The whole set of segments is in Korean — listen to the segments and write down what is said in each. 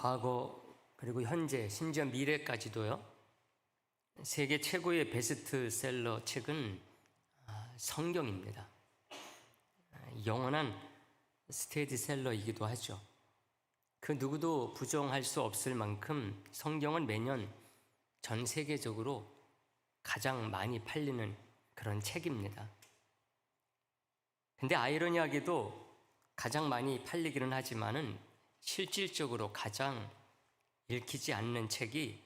과거 그리고 현재 심지어 미래까지도요, 세계 최고의 베스트셀러 책은 성경입니다. 영원한 스테디셀러이기도 하죠. 그 누구도 부정할 수 없을 만큼 성경은 매년 전 세계적으로 가장 많이 팔리는 그런 책입니다. 근데 아이러니하게도 가장 많이 팔리기는 하지만은 실질적으로 가장 읽히지 않는 책이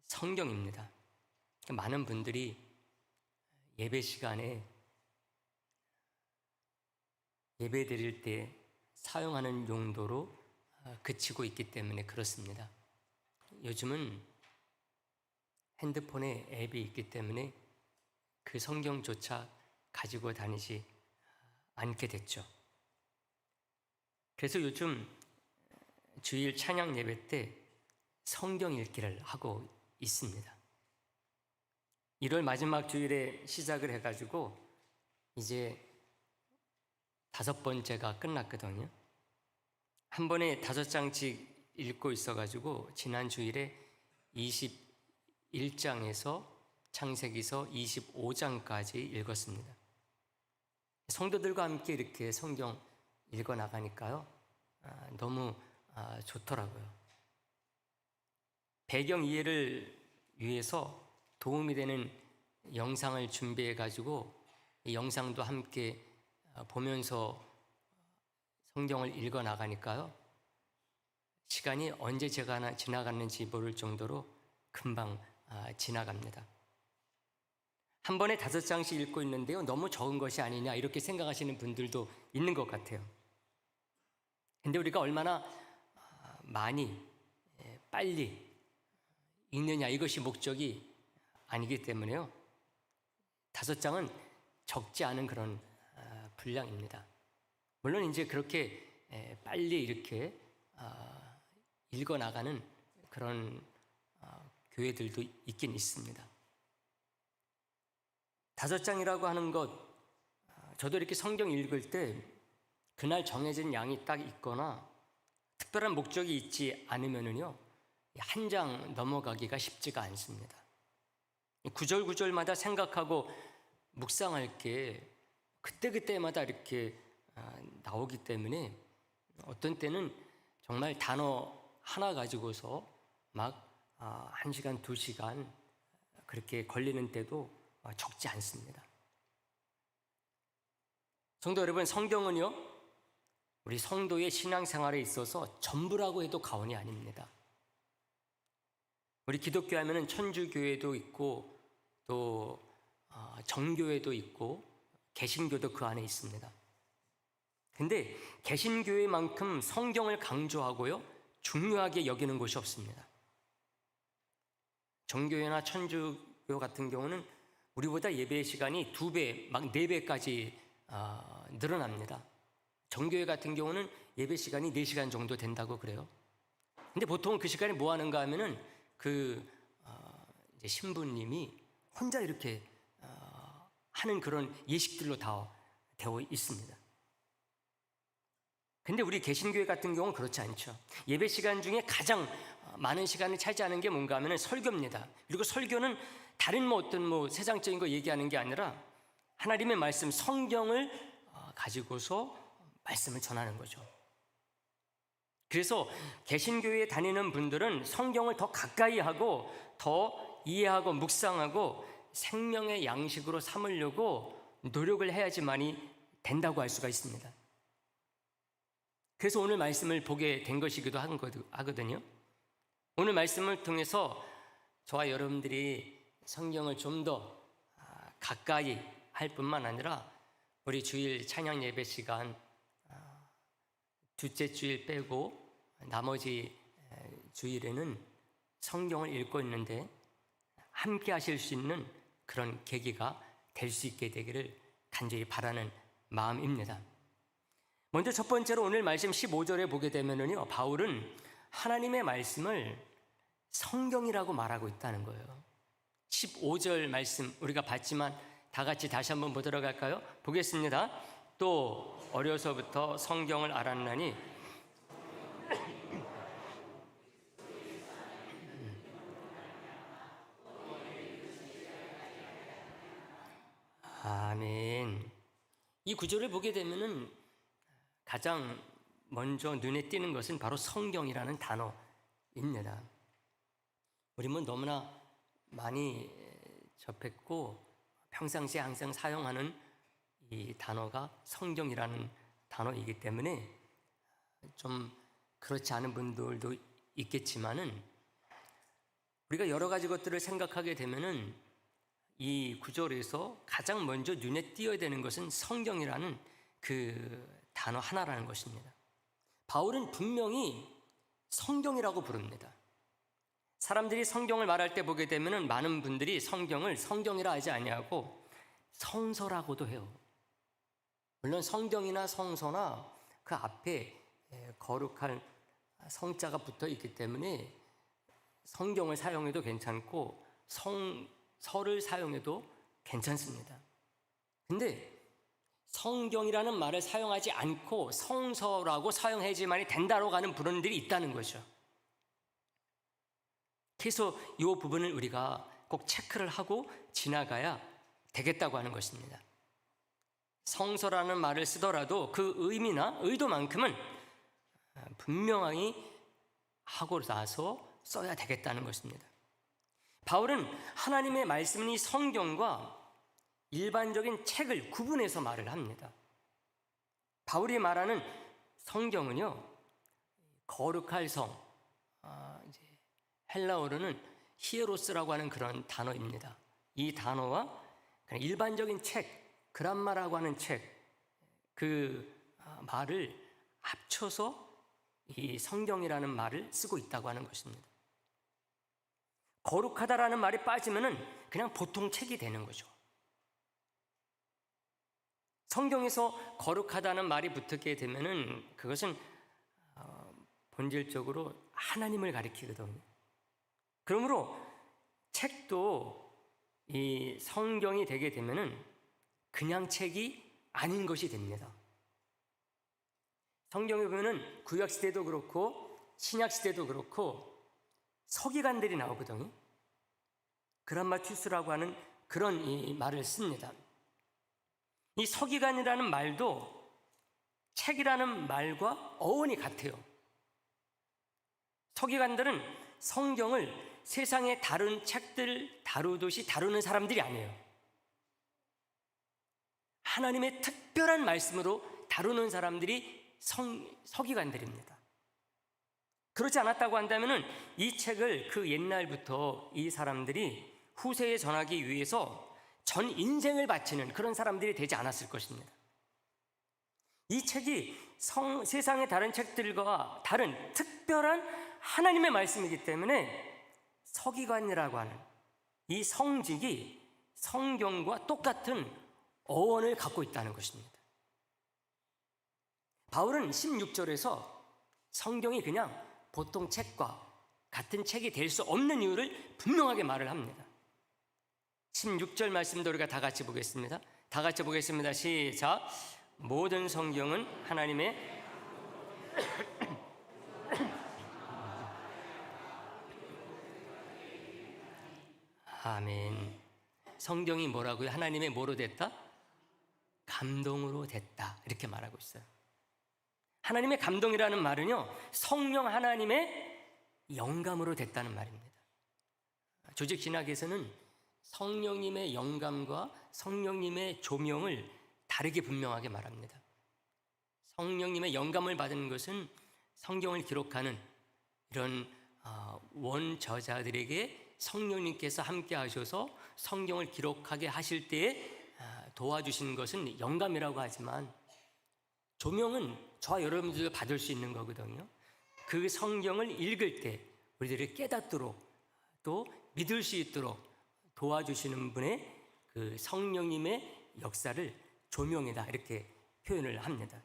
성경입니다. 많은 분들이 예배 시간에 예배 드릴 때 사용하는 용도로 그치고 있기 때문에 그렇습니다. 요즘은 핸드폰에 앱이 있기 때문에 그 성경조차 가지고 다니지 않게 됐죠. 그래서 요즘 주일 찬양 예배 때 성경 읽기를 하고 있습니다. 1월 마지막 주일에 시작을 해가지고 이제 5번째가 끝났거든요. 한 번에 5장씩 읽고 있어가지고 지난 주일에 21장에서 창세기서 25장까지 읽었습니다. 성도들과 함께 이렇게 성경 읽어 나가니까요, 너무 좋더라고요. 배경 이해를 위해서 도움이 되는 영상을 준비해 가지고 이 영상도 함께 보면서 성경을 읽어 나가니까요, 시간이 언제 지나갔는지 모를 정도로 금방 지나갑니다. 한 번에 5장씩 읽고 있는데요, 너무 적은 것이 아니냐 이렇게 생각하시는 분들도 있는 것 같아요. 근데 우리가 얼마나 많이 빨리 읽느냐, 이것이 목적이 아니기 때문에요, 5장은 적지 않은 그런 분량입니다. 물론 이제 그렇게 빨리 이렇게 읽어 나가는 그런 교회들도 있긴 있습니다. 5장이라고 하는 것, 저도 이렇게 성경 읽을 때 그날 정해진 양이 딱 있거나 특별한 목적이 있지 않으면은요, 한 장 넘어가기가 쉽지가 않습니다. 구절구절마다 생각하고 묵상할 게 그때그때마다 이렇게 나오기 때문에 어떤 때는 정말 단어 하나 가지고서 막 1시간, 2시간 그렇게 걸리는 때도 적지 않습니다. 성도 여러분, 성경은요, 우리 성도의 신앙생활에 있어서 전부라고 해도 과언이 아닙니다. 우리 기독교 하면은 천주교회도 있고 또 정교회도 있고 개신교도 그 안에 있습니다. 근데 개신교회만큼 성경을 강조하고요, 중요하게 여기는 곳이 없습니다. 정교회나 천주교 같은 경우는 우리보다 예배 시간이 2배, 막 4배까지 늘어납니다. 정교회 같은 경우는 예배 시간이 4시간 정도 된다고 그래요. 근데 보통 그 시간에 뭐 하는가 하면은 이제 신부님이 혼자 이렇게 하는 그런 예식들로 다 되어 있습니다. 근데 우리 개신교회 같은 경우는 그렇지 않죠. 예배 시간 중에 가장 많은 시간을 차지하는 게 뭔가 하면 설교입니다. 그리고 설교는 다른 어떤 세상적인 거 얘기하는 게 아니라 하나님의 말씀, 성경을 가지고서 말씀을 전하는 거죠. 그래서 개신교회에 다니는 분들은 성경을 더 가까이 하고 더 이해하고 묵상하고 생명의 양식으로 삼으려고 노력을 해야지만이 된다고 할 수가 있습니다. 그래서 오늘 말씀을 보게 된 것이기도 하거든요. 오늘 말씀을 통해서 저와 여러분들이 성경을 좀 더 가까이 할 뿐만 아니라 우리 주일 찬양 예배 시간 둘째 주일 빼고 나머지 주일에는 성경을 읽고 있는데 함께 하실 수 있는 그런 계기가 될 수 있게 되기를 간절히 바라는 마음입니다. 먼저 첫 번째로 오늘 말씀 15절에 보게 되면은요, 바울은 하나님의 말씀을 성경이라고 말하고 있다는 거예요. 15절 말씀 우리가 봤지만 다 같이 다시 한번 보도록 할까요? 보겠습니다. 또 어려서부터 성경을 알았나니 이 구절을 보게 되면은 가장 먼저 눈에 띄는 것은 바로 성경이라는 단어입니다. 우리는 너무나 많이 접했고 평상시에 항상 사용하는 이 단어가 성경이라는 단어이기 때문에 좀 그렇지 않은 분들도 있겠지만은 우리가 여러 가지 것들을 생각하게 되면은 이 구절에서 가장 먼저 눈에 띄어야 되는 것은 성경이라는 그 단어 하나라는 것입니다. 바울은 분명히 성경이라고 부릅니다. 사람들이 성경을 말할 때 보게 되면은 많은 분들이 성경을 성경이라 하지 아니하고 성서라고도 해요. 물론 성경이나 성서나 그 앞에 거룩한 성자가 붙어 있기 때문에 성경을 사용해도 괜찮고 성서를 사용해도 괜찮습니다. 근데 성경이라는 말을 사용하지 않고 성서라고 사용해야지만이 된다고 하는 분들이 있다는 거죠. 그래서 이 부분을 우리가 꼭 체크를 하고 지나가야 되겠다고 하는 것입니다. 성서라는 말을 쓰더라도 그 의미나 의도만큼은 분명히 하고 나서 써야 되겠다는 것입니다. 바울은 하나님의 말씀인 이 성경과 일반적인 책을 구분해서 말을 합니다. 바울이 말하는 성경은요, 거룩할 성, 헬라어로는 히에로스라고 하는 그런 단어입니다. 이 단어와 일반적인 책, 그람마라고 하는 책, 그 말을 합쳐서 이 성경이라는 말을 쓰고 있다고 하는 것입니다. 거룩하다라는 말이 빠지면은 그냥 보통 책이 되는 거죠. 성경에서 거룩하다는 말이 붙게 되면은 그것은 본질적으로 하나님을 가리키거든요. 그러므로 책도 이 성경이 되게 되면은 그냥 책이 아닌 것이 됩니다. 성경에 보면은 구약 시대도 그렇고 신약 시대도 그렇고 서기관들이 나오거든요. 그람마티스라고 하는 그런 이 말을 씁니다. 이 서기관이라는 말도 책이라는 말과 어원이 같아요. 서기관들은 성경을 세상의 다른 책들 다루듯이 다루는 사람들이 아니에요. 하나님의 특별한 말씀으로 다루는 사람들이 서기관들입니다. 그렇지 않았다고 한다면 이 책을 그 옛날부터 이 사람들이 후세에 전하기 위해서 전 인생을 바치는 그런 사람들이 되지 않았을 것입니다. 이 책이 세상의 다른 책들과 다른 특별한 하나님의 말씀이기 때문에 서기관이라고 하는 이 성직이 성경과 똑같은 어원을 갖고 있다는 것입니다. 바울은 16절에서 성경이 그냥 보통 책과 같은 책이 될 수 없는 이유를 분명하게 말을 합니다. 16절 말씀도 우리가 다 같이 보겠습니다. 다 같이 보겠습니다. 시작. 모든 성경은 하나님의 아멘. 성경이 뭐라고요? 하나님의 뭐로 됐다? 감동으로 됐다. 이렇게 말하고 있어요. 하나님의 감동이라는 말은요, 성령 하나님의 영감으로 됐다는 말입니다. 조직 신학에서는 성령님의 영감과 성령님의 조명을 다르게 분명하게 말합니다. 성령님의 영감을 받은 것은 성경을 기록하는 이런 원저자들에게 성령님께서 함께 하셔서 성경을 기록하게 하실 때에 도와주신 것은 영감이라고 하지만 조명은 저와 여러분들도 받을 수 있는 거거든요. 그 성경을 읽을 때 우리들이 깨닫도록 또 믿을 수 있도록 도와주시는 분의 그 성령님의 역사를 조명이다 이렇게 표현을 합니다.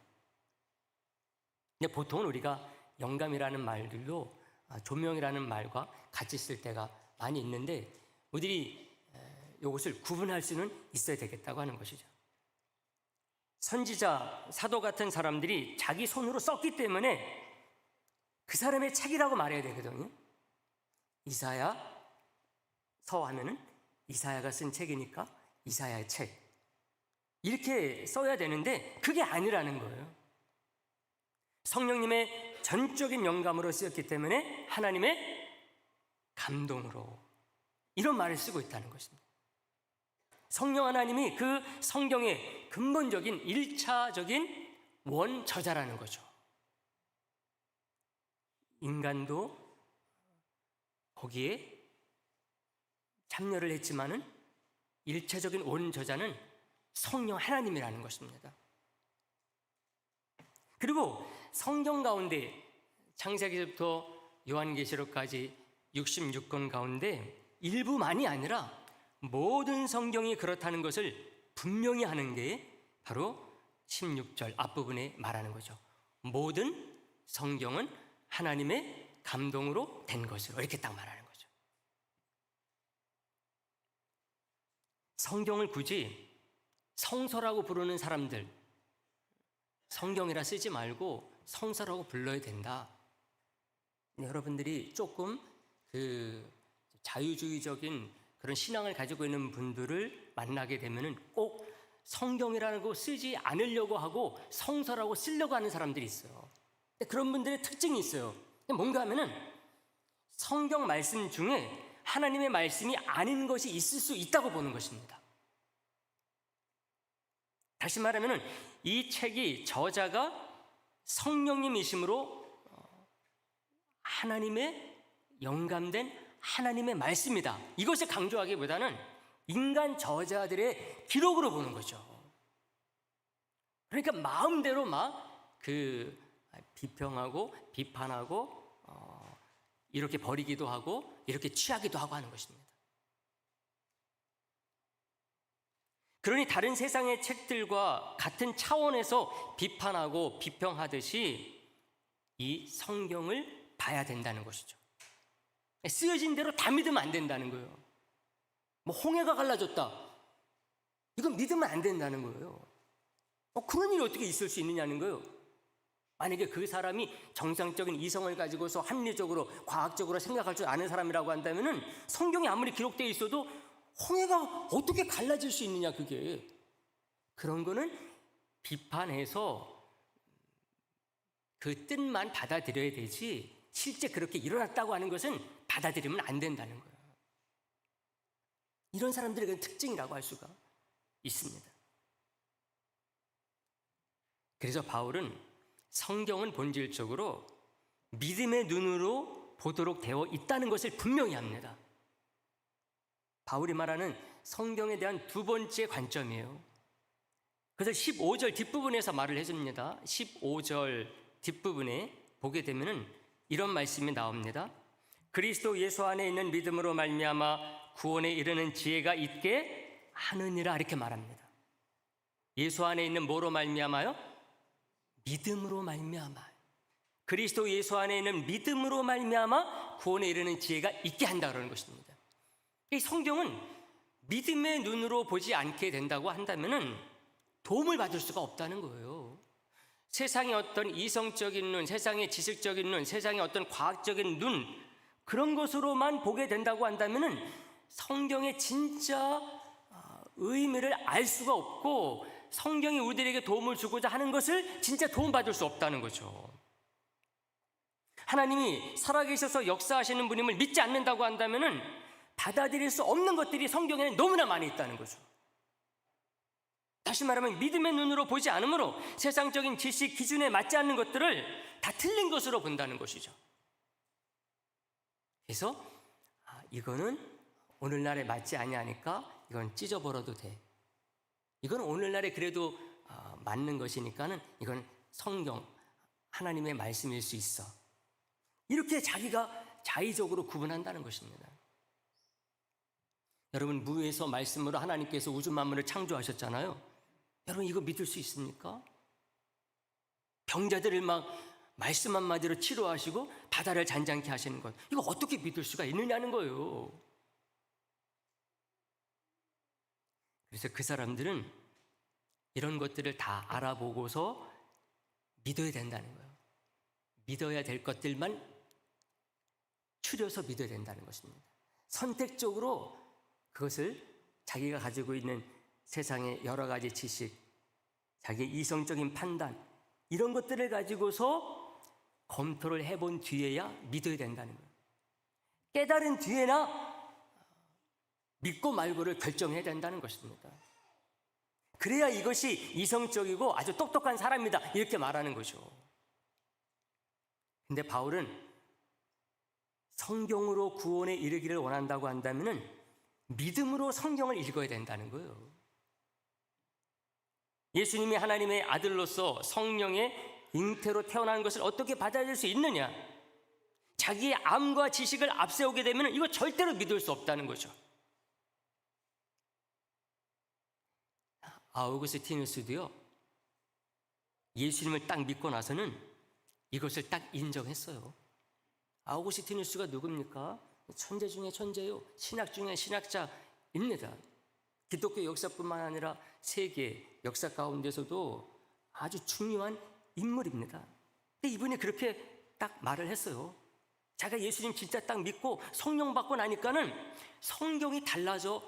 근데 보통은 우리가 영감이라는 말들도 조명이라는 말과 같이 쓸 때가 많이 있는데 우리들이 이것을 구분할 수는 있어야 되겠다고 하는 것이죠. 선지자, 사도 같은 사람들이 자기 손으로 썼기 때문에 그 사람의 책이라고 말해야 되거든요. 이사야 서 하면은 이사야가 쓴 책이니까 이사야의 책. 이렇게 써야 되는데 그게 아니라는 거예요. 성령님의 전적인 영감으로 쓰였기 때문에 하나님의 감동으로 이런 말을 쓰고 있다는 것입니다. 성령 하나님이 그 성경의 근본적인 1차적인 원저자라는 거죠. 인간도 거기에 참여를 했지만은 1차적인 원저자는 성령 하나님이라는 것입니다. 그리고 성경 가운데 창세기부터 요한계시록까지 66권 가운데 일부만이 아니라 모든 성경이 그렇다는 것을 분명히 하는 게 바로 16절 앞부분에 말하는 거죠. 모든 성경은 하나님의 감동으로 된 것으로 이렇게 딱 말하는 거죠. 성경을 굳이 성서라고 부르는 사람들, 성경이라 쓰지 말고 성서라고 불러야 된다. 여러분들이 조금 그 자유주의적인 그런 신앙을 가지고 있는 분들을 만나게 되면은 꼭 성경이라는 거 쓰지 않으려고 하고 성서라고 쓰려고 하는 사람들이 있어요. 근데 그런 분들의 특징이 있어요. 뭔가 하면은 성경 말씀 중에 하나님의 말씀이 아닌 것이 있을 수 있다고 보는 것입니다. 다시 말하면은 이 책이 저자가 성령님이심으로 하나님의 영감된 하나님의 말씀이다. 이것을 강조하기보다는 인간 저자들의 기록으로 보는 거죠. 그러니까 마음대로 막 그 비평하고 비판하고 이렇게 버리기도 하고 이렇게 취하기도 하고 하는 것입니다. 그러니 다른 세상의 책들과 같은 차원에서 비판하고 비평하듯이 이 성경을 봐야 된다는 것이죠. 쓰여진 대로 다 믿으면 안 된다는 거예요. 뭐 홍해가 갈라졌다, 이건 믿으면 안 된다는 거예요. 그런 일이 어떻게 있을 수 있느냐는 거예요. 만약에 그 사람이 정상적인 이성을 가지고서 합리적으로 과학적으로 생각할 줄 아는 사람이라고 한다면은 성경에 아무리 기록되어 있어도 홍해가 어떻게 갈라질 수 있느냐, 그게. 그런 거는 비판해서 그 뜻만 받아들여야 되지 실제 그렇게 일어났다고 하는 것은 받아들이면 안 된다는 거예요. 이런 사람들의 그런 특징이라고 할 수가 있습니다. 그래서 바울은 성경은 본질적으로 믿음의 눈으로 보도록 되어 있다는 것을 분명히 합니다. 바울이 말하는 성경에 대한 두 번째 관점이에요. 그래서 15절 뒷부분에서 말을 해줍니다. 15절 뒷부분에 보게 되면은 이런 말씀이 나옵니다. 그리스도 예수 안에 있는 믿음으로 말미암아 구원에 이르는 지혜가 있게 하느니라, 이렇게 말합니다. 예수 안에 있는 뭐로 말미암아요? 믿음으로 말미암아. 그리스도 예수 안에 있는 믿음으로 말미암아 구원에 이르는 지혜가 있게 한다 그러는 것입니다. 이 성경은 믿음의 눈으로 보지 않게 된다고 한다면은 도움을 받을 수가 없다는 거예요. 세상의 어떤 이성적인 눈, 세상의 지식적인 눈, 세상의 어떤 과학적인 눈, 그런 것으로만 보게 된다고 한다면은 성경의 진짜 의미를 알 수가 없고 성경이 우리들에게 도움을 주고자 하는 것을 진짜 도움받을 수 없다는 거죠. 하나님이 살아계셔서 역사하시는 분임을 믿지 않는다고 한다면은 받아들일 수 없는 것들이 성경에는 너무나 많이 있다는 거죠. 다시 말하면 믿음의 눈으로 보지 않으므로 세상적인 지식 기준에 맞지 않는 것들을 다 틀린 것으로 본다는 것이죠. 그래서 이거는 오늘날에 맞지 아니하니까 이건 찢어버려도 돼. 이건 오늘날에 그래도 맞는 것이니까는 이건 성경 하나님의 말씀일 수 있어. 이렇게 자기가 자의적으로 구분한다는 것입니다. 여러분, 무에서 말씀으로 하나님께서 우주 만물을 창조하셨잖아요. 여러분, 이거 믿을 수 있습니까? 병자들을 막 말씀 한마디로 치료하시고 바다를 잔잔케 하시는 것, 이거 어떻게 믿을 수가 있느냐는 거예요. 그래서 그 사람들은 이런 것들을 다 알아보고서 믿어야 된다는 거예요. 믿어야 될 것들만 추려서 믿어야 된다는 것입니다. 선택적으로 그것을 자기가 가지고 있는 세상의 여러 가지 지식, 자기의 이성적인 판단, 이런 것들을 가지고서 검토를 해본 뒤에야 믿어야 된다는 거예요. 깨달은 뒤에나 믿고 말고를 결정해야 된다는 것입니다. 그래야 이것이 이성적이고 아주 똑똑한 사람이다, 이렇게 말하는 거죠. 근데 바울은 성경으로 구원에 이르기를 원한다고 한다면 믿음으로 성경을 읽어야 된다는 거예요. 예수님이 하나님의 아들로서 성령의 잉태로 태어난 것을 어떻게 받아들일 수 있느냐? 자기의 암과 지식을 앞세우게 되면 이거 절대로 믿을 수 없다는 거죠. 아우구스티누스도요, 예수님을 딱 믿고 나서는 이것을 딱 인정했어요. 아우구스티누스가 누굽니까? 천재 중에 천재요, 신학 중에 신학자입니다. 기독교 역사뿐만 아니라 세계 역사 가운데서도 아주 중요한 인물입니다. 근데 이분이 그렇게 딱 말을 했어요. 자기가 예수님 진짜 딱 믿고 성령 받고 나니까는 성경이 달라져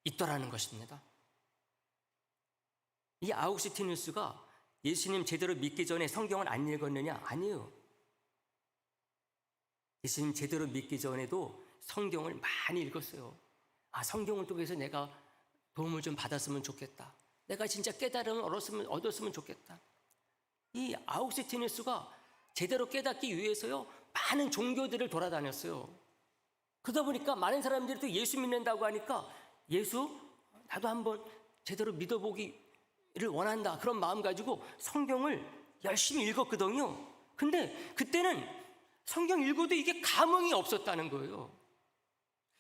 있더라는 것입니다. 이 아우구스티누스가 예수님 제대로 믿기 전에 성경을 안 읽었느냐? 아니에요. 예수님 제대로 믿기 전에도 성경을 많이 읽었어요. 성경을 통해서 내가 도움을 좀 받았으면 좋겠다, 내가 진짜 깨달음을 얻었으면 좋겠다. 이 아우구스티누스가 제대로 깨닫기 위해서요, 많은 종교들을 돌아다녔어요. 그러다 보니까 많은 사람들이 또 예수 믿는다고 하니까 예수, 나도 한번 제대로 믿어보기를 원한다, 그런 마음 가지고 성경을 열심히 읽었거든요. 근데 그때는 성경 읽어도 이게 감흥이 없었다는 거예요.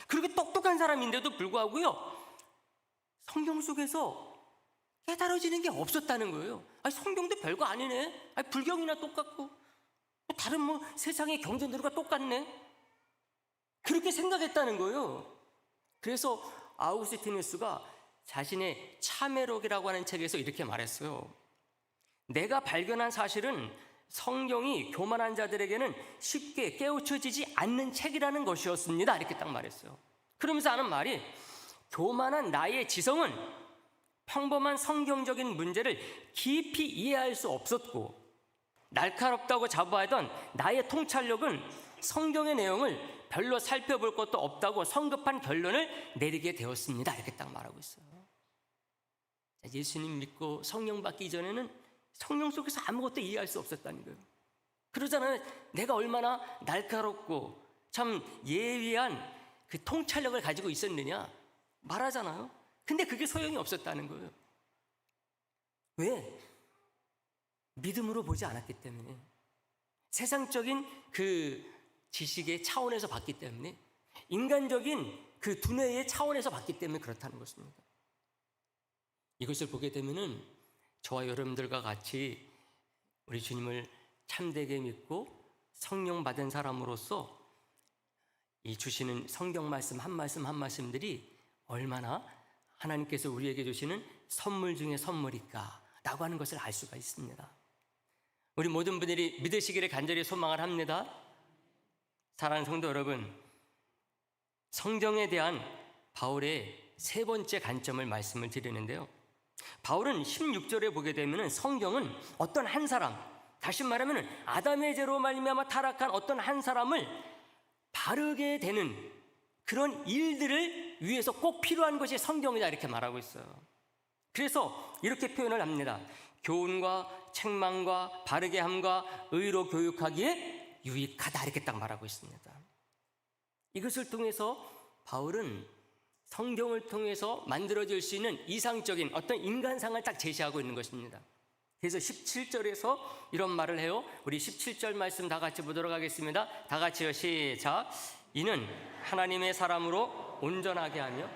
그렇게 똑똑한 사람인데도 불구하고요, 성경 속에서 깨달아지는 게 없었다는 거예요. 성경도 별거 아니네, 불경이나 똑같고 다른 세상의 경전들과 똑같네, 그렇게 생각했다는 거예요. 그래서 아우구스티누스가 자신의 참회록이라고 하는 책에서 이렇게 말했어요. 내가 발견한 사실은 성경이 교만한 자들에게는 쉽게 깨우쳐지지 않는 책이라는 것이었습니다, 이렇게 딱 말했어요. 그러면서 하는 말이, 교만한 나의 지성은 평범한 성경적인 문제를 깊이 이해할 수 없었고, 날카롭다고 자부하던 나의 통찰력은 성경의 내용을 별로 살펴볼 것도 없다고 성급한 결론을 내리게 되었습니다, 이렇게 딱 말하고 있어요. 예수님 믿고 성령 받기 전에는 성령 속에서 아무것도 이해할 수 없었다는 거예요. 그러잖아요. 내가 얼마나 날카롭고 참 예리한 그 통찰력을 가지고 있었느냐 말하잖아요. 근데 그게 소용이 없었다는 거예요. 왜? 믿음으로 보지 않았기 때문에, 세상적인 그 지식의 차원에서 봤기 때문에, 인간적인 그 두뇌의 차원에서 봤기 때문에 그렇다는 것입니다. 이것을 보게 되면은 저와 여러분들과 같이 우리 주님을 참되게 믿고 성령 받은 사람으로서 이 주시는 성경 말씀 한 말씀 한 말씀들이 얼마나 하나님께서 우리에게 주시는 선물 중에 선물일까 라고 하는 것을 알 수가 있습니다. 우리 모든 분들이 믿으시기를 간절히 소망을 합니다. 사랑하는 성도 여러분, 성경에 대한 바울의 세 번째 관점을 말씀을 드리는데요, 바울은 16절에 보게 되면 성경은 어떤 한 사람, 다시 말하면 아담의 죄로 말미암아 타락한 어떤 한 사람을 바르게 되는 그런 일들을 위해서 꼭 필요한 것이 성경이다, 이렇게 말하고 있어요. 그래서 이렇게 표현을 합니다. 교훈과 책망과 바르게 함과 의로 교육하기에 유익하다, 이렇게 딱 말하고 있습니다. 이것을 통해서 바울은 성경을 통해서 만들어질 수 있는 이상적인 어떤 인간상을 딱 제시하고 있는 것입니다. 그래서 17절에서 이런 말을 해요. 우리 17절 말씀 다 같이 보도록 하겠습니다. 다 같이요, 시작. 이는 하나님의 사람으로 온전하게 하며,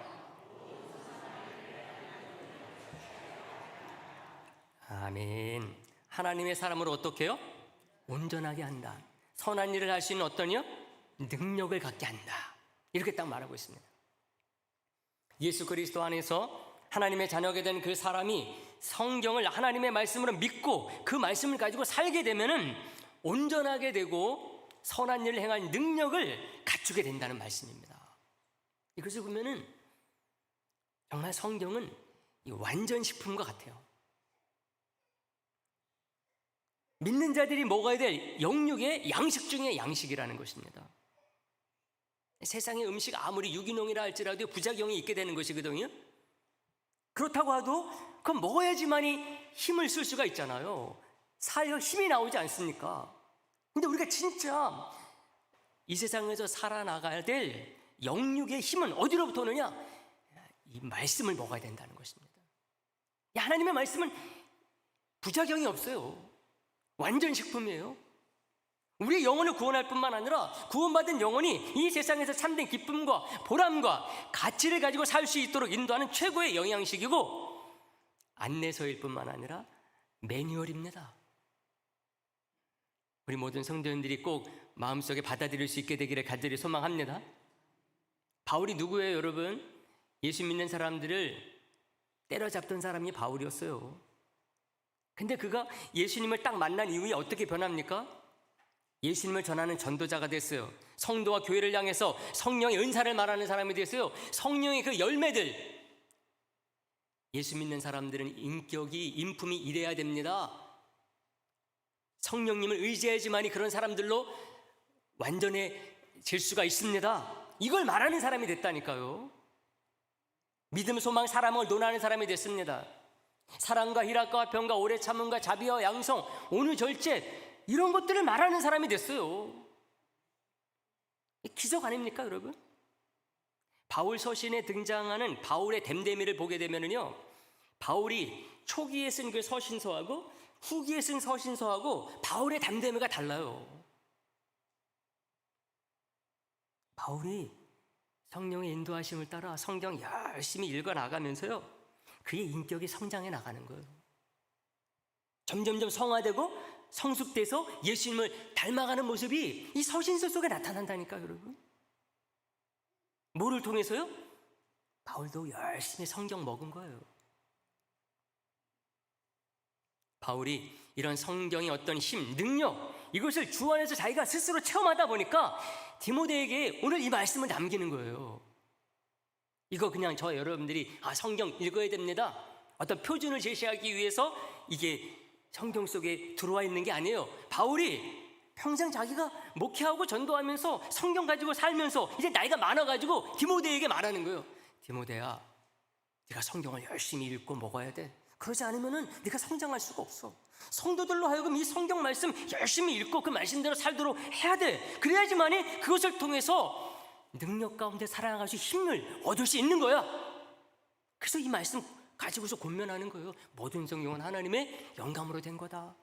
아멘. 하나님의 사람으로 어떻게 해요? 온전하게 한다. 선한 일을 할 수 있는 어떠냐? 능력을 갖게 한다, 이렇게 딱 말하고 있습니다. 예수 그리스도 안에서 하나님의 자녀가 된 그 사람이 성경을 하나님의 말씀으로 믿고 그 말씀을 가지고 살게 되면은 온전하게 되고 선한 일을 행할 능력을 갖추게 된다는 말씀입니다. 이것을 보면은 정말 성경은 이 완전 식품과 같아요. 믿는 자들이 먹어야 될 영육의 양식 중에 양식이라는 것입니다. 세상의 음식 아무리 유기농이라 할지라도 부작용이 있게 되는 것이거든요. 그렇다고 해도 그건 먹어야지만이 힘을 쓸 수가 있잖아요. 살려 힘이 나오지 않습니까? 근데 우리가 진짜 이 세상에서 살아나가야 될 영육의 힘은 어디로부터 오느냐? 이 말씀을 먹어야 된다는 것입니다. 이 하나님의 말씀은 부작용이 없어요. 완전 식품이에요. 우리의 영혼을 구원할 뿐만 아니라 구원받은 영혼이 이 세상에서 참된 기쁨과 보람과 가치를 가지고 살 수 있도록 인도하는 최고의 영양식이고 안내서일 뿐만 아니라 매뉴얼입니다. 우리 모든 성도님들이 꼭 마음속에 받아들일 수 있게 되기를 간절히 소망합니다. 바울이 누구예요, 여러분? 예수 믿는 사람들을 때려잡던 사람이 바울이었어요. 근데 그가 예수님을 딱 만난 이후에 어떻게 변합니까? 예수님을 전하는 전도자가 됐어요. 성도와 교회를 향해서 성령의 은사를 말하는 사람이 됐어요. 성령의 그 열매들, 예수 믿는 사람들은 인격이, 인품이 이래야 됩니다. 성령님을 의지해야지만이 그런 사람들로 완전해질 수가 있습니다. 이걸 말하는 사람이 됐다니까요. 믿음, 소망, 사랑을 논하는 사람이 됐습니다. 사랑과 희락과 화평과 오래 참음과 자비와 양성, 온유 절제, 이런 것들을 말하는 사람이 됐어요. 기적 아닙니까, 여러분? 바울 서신에 등장하는 바울의 댐데미를 보게 되면은요, 바울이 초기에 쓴 그 서신서하고 후기에 쓴 서신서하고 바울의 댐데미가 달라요. 바울이 성령의 인도하심을 따라 성경 열심히 읽어 나가면서요, 그의 인격이 성장해 나가는 거예요. 점점점 성화되고 성숙돼서 예수님을 닮아가는 모습이 이 서신서 속에 나타난다니까요, 여러분. 뭐를 통해서요? 바울도 열심히 성경 먹은 거예요. 바울이 이런 성경의 어떤 힘, 능력, 이것을 주 안에서 자기가 스스로 체험하다 보니까 디모데에게 오늘 이 말씀을 남기는 거예요. 이거 그냥 저 여러분들이 성경 읽어야 됩니다, 어떤 표준을 제시하기 위해서 이게 성경 속에 들어와 있는 게 아니에요. 바울이 평생 자기가 목회하고 전도하면서 성경 가지고 살면서 이제 나이가 많아가지고 디모데에게 말하는 거예요. 디모데야, 네가 성경을 열심히 읽고 먹어야 돼. 그러지 않으면은 네가 성장할 수가 없어. 성도들로 하여금 이 성경 말씀 열심히 읽고 그 말씀대로 살도록 해야 돼. 그래야지만이 그것을 통해서 능력 가운데 살아나갈 수 힘을 얻을 수 있는 거야. 그래서 이 말씀 가지고서 권면하는 거예요. 모든 성경은 하나님의 영감으로 된 거다.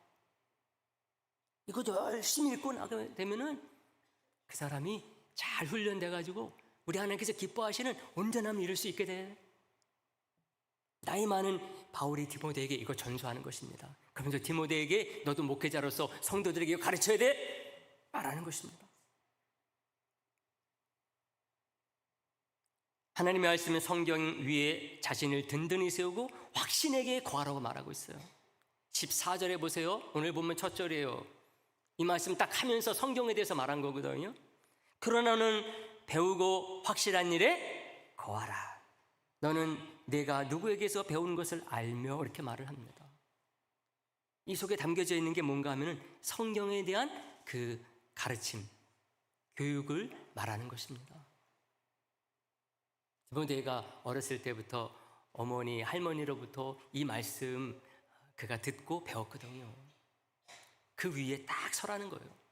이거 열심히 읽고 나가게 되면은 그 사람이 잘 훈련돼 가지고 우리 하나님께서 기뻐하시는 온전함을 이룰 수 있게 돼. 나이 많은 바울이 디모데에게 이거 전수하는 것입니다. 그러면서 디모데에게 너도 목회자로서 성도들에게 이거 가르쳐야 돼 말하는 것입니다. 하나님의 말씀은 성경 위에 자신을 든든히 세우고 확신에게 거하라고 말하고 있어요. 14절에 보세요. 오늘 보면 첫 절이에요. 이 말씀 딱 하면서 성경에 대해서 말한 거거든요. 그러나 너는 배우고 확실한 일에 거하라. 너는 내가 누구에게서 배운 것을 알며, 이렇게 말을 합니다. 이 속에 담겨져 있는 게 뭔가 하면은 성경에 대한 그 가르침, 교육을 말하는 것입니다. 디모데가 어렸을 때부터 어머니, 할머니로부터 이 말씀 그가 듣고 배웠거든요. 그 위에 딱 서라는 거예요.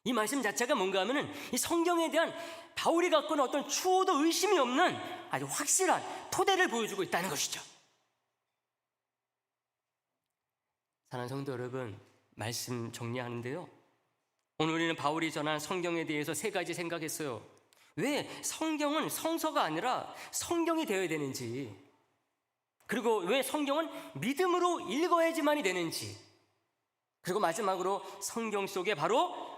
이 말씀 자체가 뭔가 하면은 이 성경에 대한 바울이 갖고 있는 어떤 추호도 의심이 없는 아주 확실한 토대를 보여주고 있다는 것이죠. 사랑하는 성도 여러분, 말씀 정리하는데요, 오늘 우리는 바울이 전한 성경에 대해서 세 가지 생각했어요. 왜 성경은 성서가 아니라 성경이 되어야 되는지, 그리고 왜 성경은 믿음으로 읽어야지만이 되는지, 그리고 마지막으로 성경 속에 바로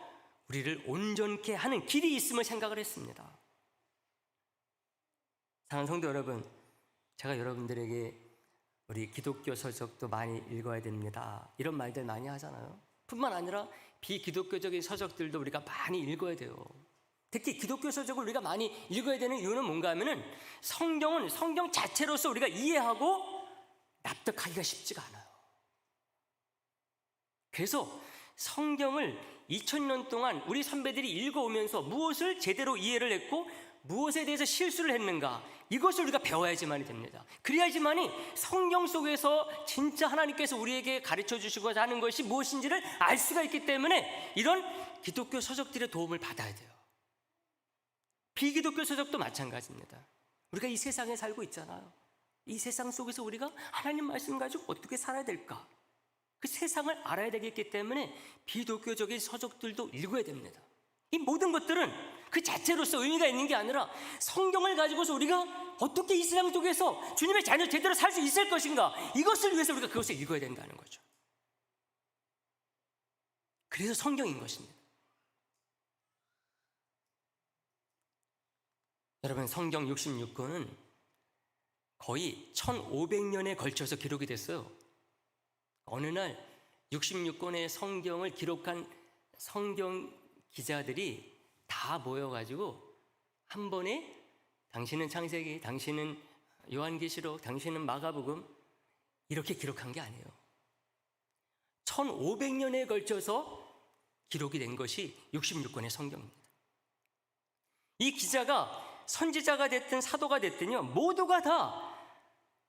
우리를 온전케 하는 길이 있음을 생각을 했습니다. 사랑하는 성도 여러분, 제가 여러분들에게 우리 기독교 서적도 많이 읽어야 됩니다, 이런 말들 많이 하잖아요. 뿐만 아니라 비기독교적인 서적들도 우리가 많이 읽어야 돼요. 특히 기독교 서적을 우리가 많이 읽어야 되는 이유는 뭔가 하면은 성경은 성경 자체로서 우리가 이해하고 납득하기가 쉽지가 않아요. 그래서 성경을 2000년 동안 우리 선배들이 읽어오면서 무엇을 제대로 이해를 했고 무엇에 대해서 실수를 했는가, 이것을 우리가 배워야지만이 됩니다. 그래야지만이 성경 속에서 진짜 하나님께서 우리에게 가르쳐 주시고자 하는 것이 무엇인지를 알 수가 있기 때문에 이런 기독교 서적들의 도움을 받아야 돼요. 비기독교 서적도 마찬가지입니다. 우리가 이 세상에 살고 있잖아요. 이 세상 속에서 우리가 하나님 말씀 가지고 어떻게 살아야 될까, 그 세상을 알아야 되겠기 때문에 비독교적인 서적들도 읽어야 됩니다. 이 모든 것들은 그 자체로서 의미가 있는 게 아니라 성경을 가지고서 우리가 어떻게 이 세상 속에서 주님의 자녀 제대로 살 수 있을 것인가, 이것을 위해서 우리가 그것을 읽어야 된다는 거죠. 그래서 성경인 것입니다. 여러분, 성경 66권은 거의 1500년에 걸쳐서 기록이 됐어요. 어느 날 66권의 성경을 기록한 성경 기자들이 다 모여가지고 한 번에 당신은 창세기, 당신은 요한계시록, 당신은 마가복음, 이렇게 기록한 게 아니에요. 1500년에 걸쳐서 기록이 된 것이 66권의 성경입니다. 이 기자가 선지자가 됐든 사도가 됐든요, 모두가 다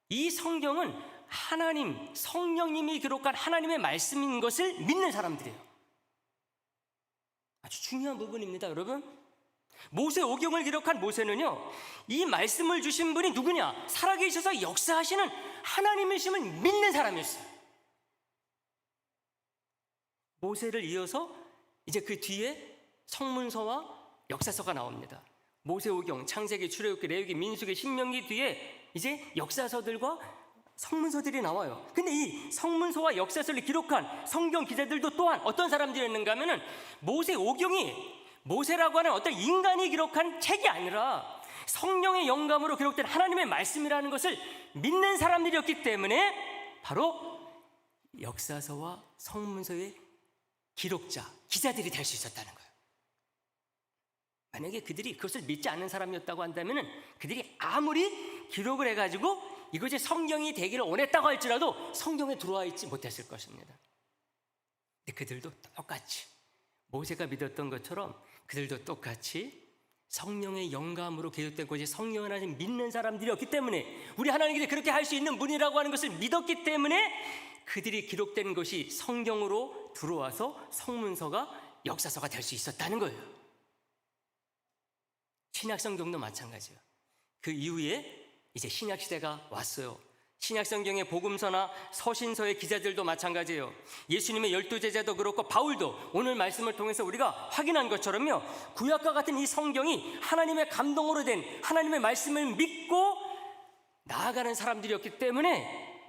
이 성경은 하나님, 성령님이 기록한 하나님의 말씀인 것을 믿는 사람들이에요. 아주 중요한 부분입니다, 여러분. 모세오경을 기록한 모세는요, 이 말씀을 주신 분이 누구냐? 살아계셔서 역사하시는 하나님이심을 믿는 사람이었어요. 모세를 이어서 이제 그 뒤에 성문서와 역사서가 나옵니다. 모세오경, 창세기, 출애굽기, 레위기, 민수기, 신명기 뒤에 이제 역사서들과 성문서들이 나와요. 근데 이 성문서와 역사서를 기록한 성경 기자들도 또한 어떤 사람들이었는가 하면은 모세오경이 모세라고 하는 어떤 인간이 기록한 책이 아니라 성령의 영감으로 기록된 하나님의 말씀이라는 것을 믿는 사람들이었기 때문에 바로 역사서와 성문서의 기록자, 기자들이 될 수 있었다는 거예요. 만약에 그들이 그것을 믿지 않는 사람이었다고 한다면 그들이 아무리 기록을 해가지고 이것이 성경이 되기를 원했다고 할지라도 성경에 들어와 있지 못했을 것입니다. 근데 그들도 똑같이 모세가 믿었던 것처럼 그들도 똑같이 성령의 영감으로 기록된 것이 성령 하나님 믿는 사람들이었기 때문에, 우리 하나님께서 그렇게 할 수 있는 분이라고 하는 것을 믿었기 때문에 그들이 기록된 것이 성경으로 들어와서 성문서가 역사서가 될 수 있었다는 거예요. 신약성경도 마찬가지예요. 그 이후에 이제 신약시대가 왔어요. 신약성경의 복음서나 서신서의 기자들도 마찬가지예요. 예수님의 12제자도 그렇고 바울도 오늘 말씀을 통해서 우리가 확인한 것처럼요, 구약과 같은 이 성경이 하나님의 감동으로 된 하나님의 말씀을 믿고 나아가는 사람들이었기 때문에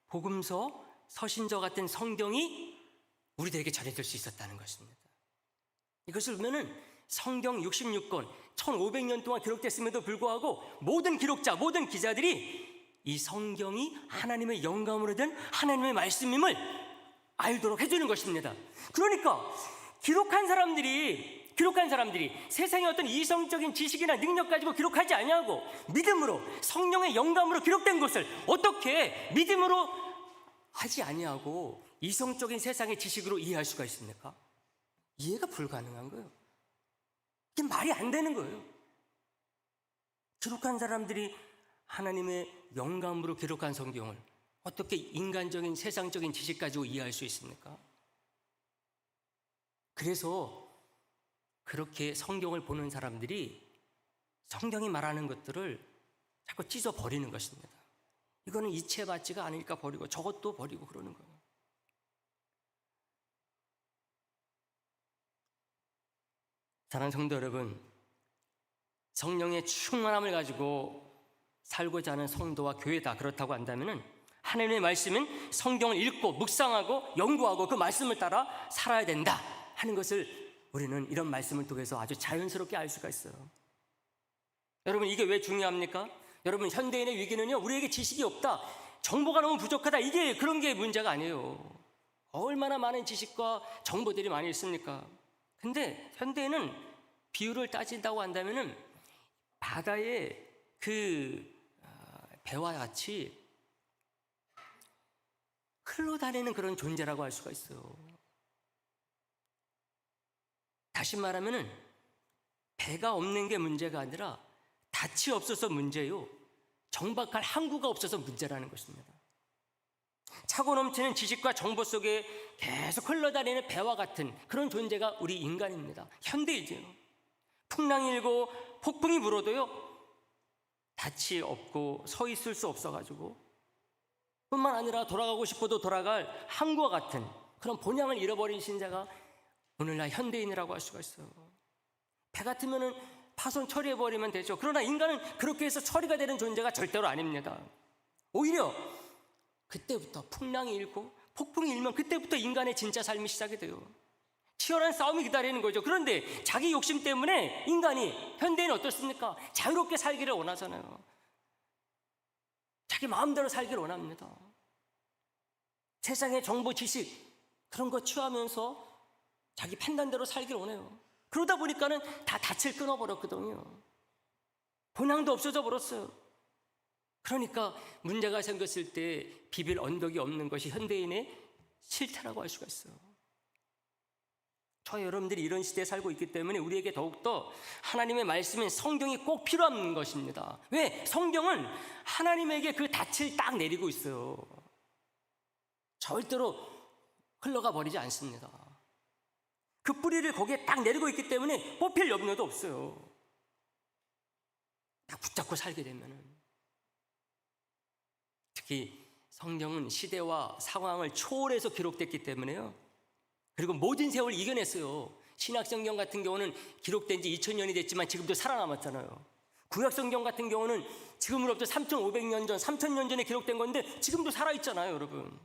복음서, 서신서 같은 성경이 우리들에게 전해질 수 있었다는 것입니다. 이것을 보면은 성경 66권 1500년 동안 기록됐음에도 불구하고 모든 기록자, 모든 기자들이 이 성경이 하나님의 영감으로 된 하나님의 말씀임을 알도록 해주는 것입니다. 그러니까 기록한 사람들이 세상의 어떤 이성적인 지식이나 능력 가지고 기록하지 아니하고 믿음으로, 성령의 영감으로 기록된 것을 어떻게 믿음으로 하지 아니하고 이성적인 세상의 지식으로 이해할 수가 있습니까? 이해가 불가능한 거예요. 이게 말이 안 되는 거예요. 기록한 사람들이 하나님의 영감으로 기록한 성경을 어떻게 인간적인 세상적인 지식 가지고 이해할 수 있습니까? 그래서 그렇게 성경을 보는 사람들이 성경이 말하는 것들을 자꾸 찢어 버리는 것입니다. 이거는 이체 맞지가 않으니까 버리고 저것도 버리고 그러는 거예요. 사랑하는 성도 여러분, 성령의 충만함을 가지고 살고자 하는 성도와 교회다 그렇다고 한다면 하나님의 말씀은 성경을 읽고 묵상하고 연구하고 그 말씀을 따라 살아야 된다 하는 것을 우리는 이런 말씀을 통해서 아주 자연스럽게 알 수가 있어요. 여러분, 이게 왜 중요합니까? 여러분, 현대인의 위기는요, 우리에게 지식이 없다, 정보가 너무 부족하다, 이게 그런 게 문제가 아니에요. 얼마나 많은 지식과 정보들이 많이 있습니까? 근데 현대인은 비유를 따진다고 한다면은 바다의 그 배와 같이 흘러다니는 그런 존재라고 할 수가 있어요. 다시 말하면은 배가 없는 게 문제가 아니라 닻이 없어서 문제요, 정박할 항구가 없어서 문제라는 것입니다. 차고 넘치는 지식과 정보 속에 계속 흘러다니는 배와 같은 그런 존재가 우리 인간입니다. 현대이죠. 풍랑이 일고 폭풍이 불어도요, 닻이 없고 서 있을 수 없어가지고 뿐만 아니라 돌아가고 싶어도 돌아갈 항구와 같은 그런 본향을 잃어버린 신자가 오늘날 현대인이라고 할 수가 있어요. 배 같으면은 파손 처리해버리면 되죠. 그러나 인간은 그렇게 해서 처리가 되는 존재가 절대로 아닙니다. 오히려 그때부터 풍랑이 일고 폭풍이 일면 그때부터 인간의 진짜 삶이 시작이 돼요. 치열한 싸움이 기다리는 거죠. 그런데 자기 욕심 때문에 인간이, 현대인은 어떻습니까? 자유롭게 살기를 원하잖아요. 자기 마음대로 살기를 원합니다. 세상의 정보, 지식 그런 거 취하면서 자기 판단대로 살기를 원해요. 그러다 보니까는 다 닻을 끊어버렸거든요. 본향도 없어져 버렸어요. 그러니까 문제가 생겼을 때 비빌 언덕이 없는 것이 현대인의 실태라고 할 수가 있어요. 저와 여러분들이 이런 시대에 살고 있기 때문에 우리에게 더욱더 하나님의 말씀인 성경이 꼭 필요한 것입니다. 왜? 성경은 하나님에게 그 닻을 딱 내리고 있어요. 절대로 흘러가 버리지 않습니다. 그 뿌리를 거기에 딱 내리고 있기 때문에 뽑힐 염려도 없어요. 딱 붙잡고 살게 되면은. 특히 성경은 시대와 상황을 초월해서 기록됐기 때문에요, 그리고 모든 세월을 이겨냈어요. 신약성경 같은 경우는 기록된 지 2000년이 됐지만 지금도 살아남았잖아요. 구약성경 같은 경우는 지금으로부터 3500년 전, 3000년 전에 기록된 건데 지금도 살아있잖아요, 여러분.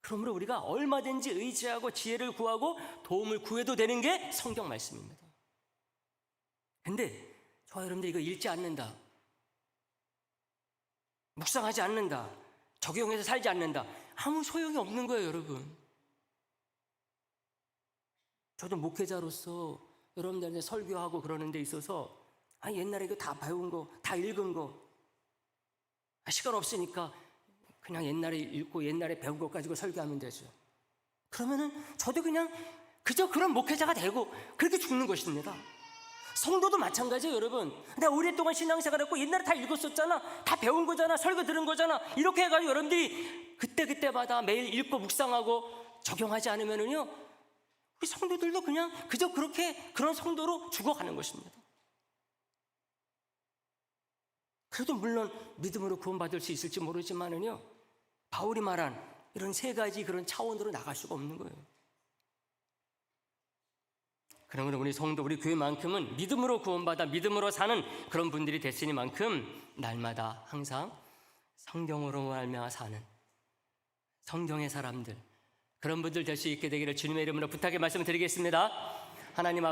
그러므로 우리가 얼마든지 의지하고 지혜를 구하고 도움을 구해도 되는 게 성경 말씀입니다. 근데 저와 여러분들 이거 읽지 않는다, 묵상하지 않는다, 적용해서 살지 않는다, 아무 소용이 없는 거예요, 여러분. 저도 목회자로서 여러분들한테 설교하고 그러는 데 있어서 옛날에 이거 다 배운 거, 다 읽은 거, 시간 없으니까 그냥 옛날에 읽고 옛날에 배운 것 가지고 설교하면 되죠. 그러면은 저도 그냥 그저 그런 목회자가 되고 그렇게 죽는 것입니다. 성도도 마찬가지예요, 여러분. 내가 오랫동안 신앙생활 했고 옛날에 다 읽었었잖아, 다 배운 거잖아, 설교 들은 거잖아, 이렇게 해가지고 여러분들이 그때그때마다 매일 읽고 묵상하고 적용하지 않으면은요, 우리 성도들도 그냥 그저 그렇게 그런 성도로 죽어가는 것입니다. 그래도 물론 믿음으로 구원받을 수 있을지 모르지만은요, 바울이 말한 이런 세 가지 그런 차원으로 나갈 수가 없는 거예요. 그러므로 우리 성도, 우리 교회만큼은 믿음으로 구원받아 믿음으로 사는 그런 분들이 됐으니만큼 날마다 항상 성경으로 말미암아 사는 성경의 사람들, 그런 분들 될 수 있게 되기를 주님의 이름으로 부탁의 말씀을 드리겠습니다. 하나님